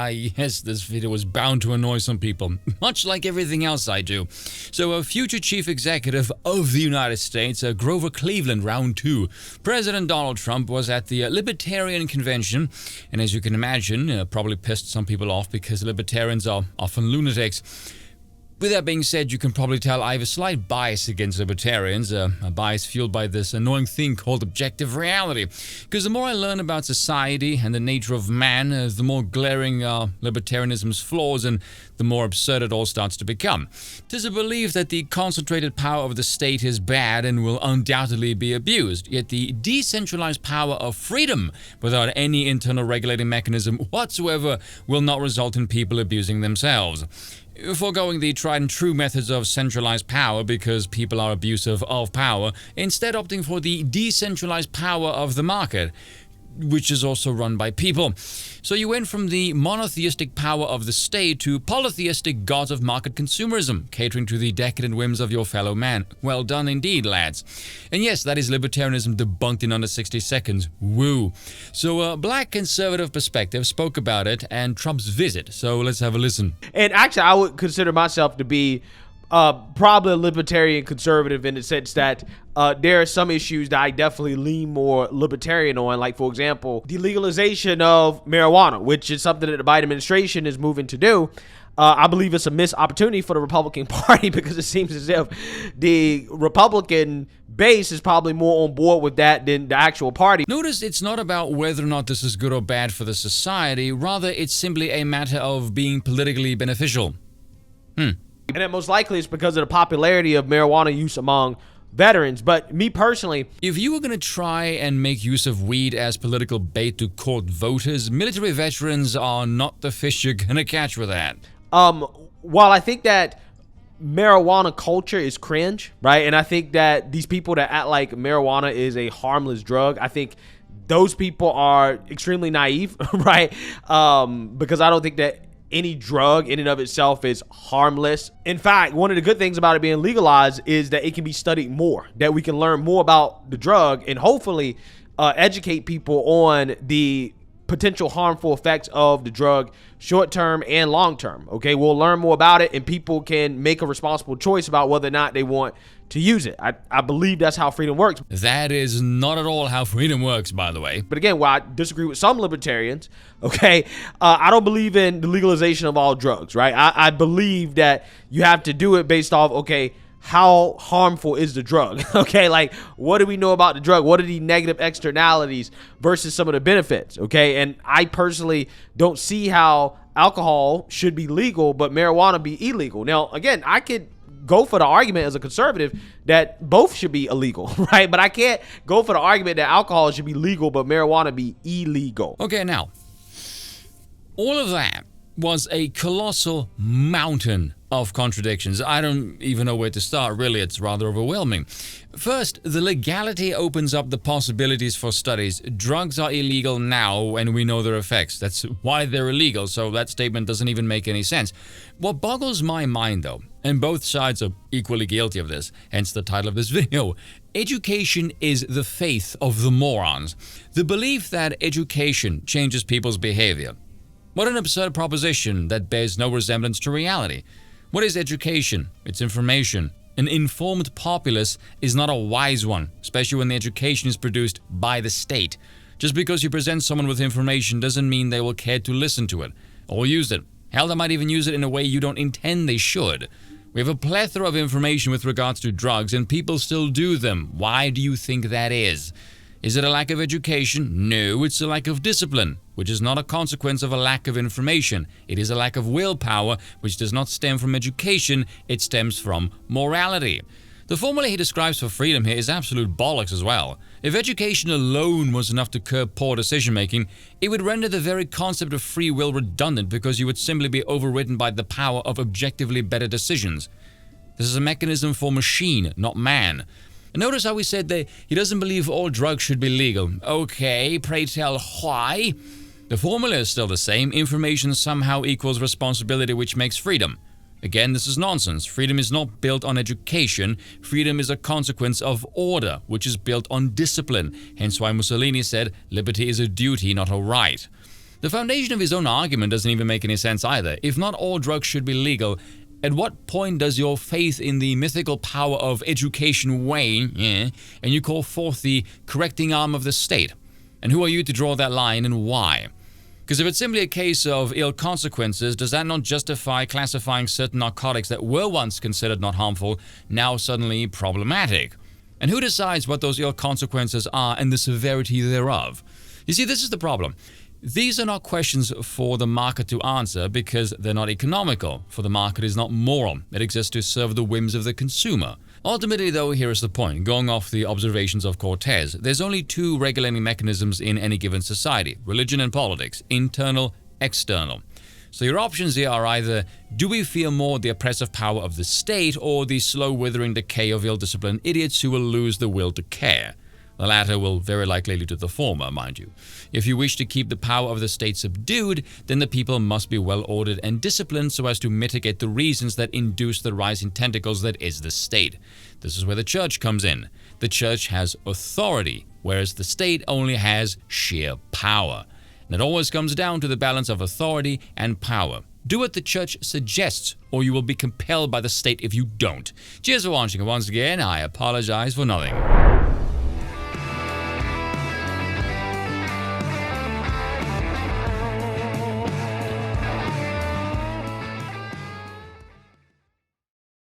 Yes, this video was bound to annoy some people, much like everything else I do. So, a future chief executive of the United States, Grover Cleveland, round 2. President Donald Trump was at the Libertarian Convention, and as you can imagine, probably pissed some people off because libertarians are often lunatics. With that being said, you can probably tell I have a slight bias against libertarians, a bias fueled by this annoying thing called objective reality. Because the more I learn about society and the nature of man, the more glaring libertarianism's flaws and the more absurd it all starts to become. 'Tis a belief that the concentrated power of the state is bad and will undoubtedly be abused, yet the decentralized power of freedom, without any internal regulating mechanism whatsoever, will not result in people abusing themselves. Foregoing the tried and true methods of centralized power because people are abusive of power, instead opting for the decentralized power of the market, which is also run by people. So you went from the monotheistic power of the state to polytheistic gods of market consumerism, catering to the decadent whims of your fellow man. Well done indeed, lads. And yes, that is libertarianism debunked in under 60 seconds. Woo. So a black conservative perspective spoke about it and Trump's visit. So let's have a listen. And actually, I would consider myself to be probably a libertarian conservative in the sense that there are some issues that I definitely lean more libertarian on, like, for example, the legalization of marijuana, which is something that the Biden administration is moving to do. I believe it's a missed opportunity for the Republican Party because it seems as if the Republican base is probably more on board with that than the actual party. Notice it's not about whether or not this is good or bad for the society, rather it's simply a matter of being politically beneficial. And that most likely is because of the popularity of marijuana use among veterans. But me personally, if you were going to try and make use of weed as political bait to court voters, military veterans are not the fish you're going to catch with that. While I think that marijuana culture is cringe, right? And I think that these people that act like marijuana is a harmless drug, I think those people are extremely naive, right? Because I don't think that any drug in and of itself is harmless. In fact, one of the good things about it being legalized is that it can be studied more, that we can learn more about the drug and hopefully educate people on the potential harmful effects of the drug, short-term and long-term. Okay, we'll learn more about it and people can make a responsible choice about whether or not they want to use it. I believe that's how freedom works. That is not at all how freedom works, by the way. But again, while I disagree with some libertarians, okay, I don't believe in the legalization of all drugs, right? I believe that you have to do it based off, okay, how harmful is the drug? Okay, like, what do we know about the drug? What are the negative externalities versus some of the benefits? Okay, and I personally don't see how alcohol should be legal, but marijuana be illegal. Now, again, I could go for the argument as a conservative that both should be illegal, right? But I can't go for the argument that alcohol should be legal, but marijuana be illegal. Okay, now, all of that was a colossal mountain of contradictions. I don't even know where to start, really. It's rather overwhelming. First, the legality opens up the possibilities for studies. Drugs are illegal now, and we know their effects. That's why they're illegal, so that statement doesn't even make any sense. What boggles my mind, though, and both sides are equally guilty of this, hence the title of this video, education is the faith of the morons. The belief that education changes people's behavior. What an absurd proposition that bears no resemblance to reality. What is education? It's information. An informed populace is not a wise one, especially when the education is produced by the state. Just because you present someone with information doesn't mean they will care to listen to it or use it. Hell, they might even use it in a way you don't intend they should. We have a plethora of information with regards to drugs, and people still do them. Why do you think that is? Is it a lack of education? No, it's a lack of discipline, which is not a consequence of a lack of information. It is a lack of willpower, which does not stem from education, it stems from morality. The formula he describes for freedom here is absolute bollocks as well. If education alone was enough to curb poor decision-making, it would render the very concept of free will redundant because you would simply be overridden by the power of objectively better decisions. This is a mechanism for machine, not man. Notice how we said that he doesn't believe all drugs should be legal. Okay, pray tell why? The formula is still the same. Information somehow equals responsibility, which makes freedom. Again, this is nonsense. Freedom is not built on education. Freedom is a consequence of order, which is built on discipline. Hence why Mussolini said, liberty is a duty, not a right. The foundation of his own argument doesn't even make any sense either. If not all drugs should be legal, at what point does your faith in the mythical power of education wane, and you call forth the correcting arm of the state? And who are you to draw that line, and why? Because if it's simply a case of ill consequences, does that not justify classifying certain narcotics that were once considered not harmful, now suddenly problematic? And who decides what those ill consequences are and the severity thereof? You see, this is the problem. These are not questions for the market to answer because they're not economical, for the market is not moral. It exists to serve the whims of the consumer. Ultimately, though, here is the point. Going off the observations of Cortez, there's only two regulating mechanisms in any given society: religion and politics, internal, external. So your options here are either, do we fear more the oppressive power of the state or the slow withering decay of ill-disciplined idiots who will lose the will to care? The latter will very likely lead to the former, mind you. If you wish to keep the power of the state subdued, then the people must be well ordered and disciplined so as to mitigate the reasons that induce the rising tentacles that is the state. This is where the church comes in. The church has authority, whereas the state only has sheer power. And it always comes down to the balance of authority and power. Do what the church suggests, or you will be compelled by the state if you don't. Cheers for watching, and once again, I apologize for nothing.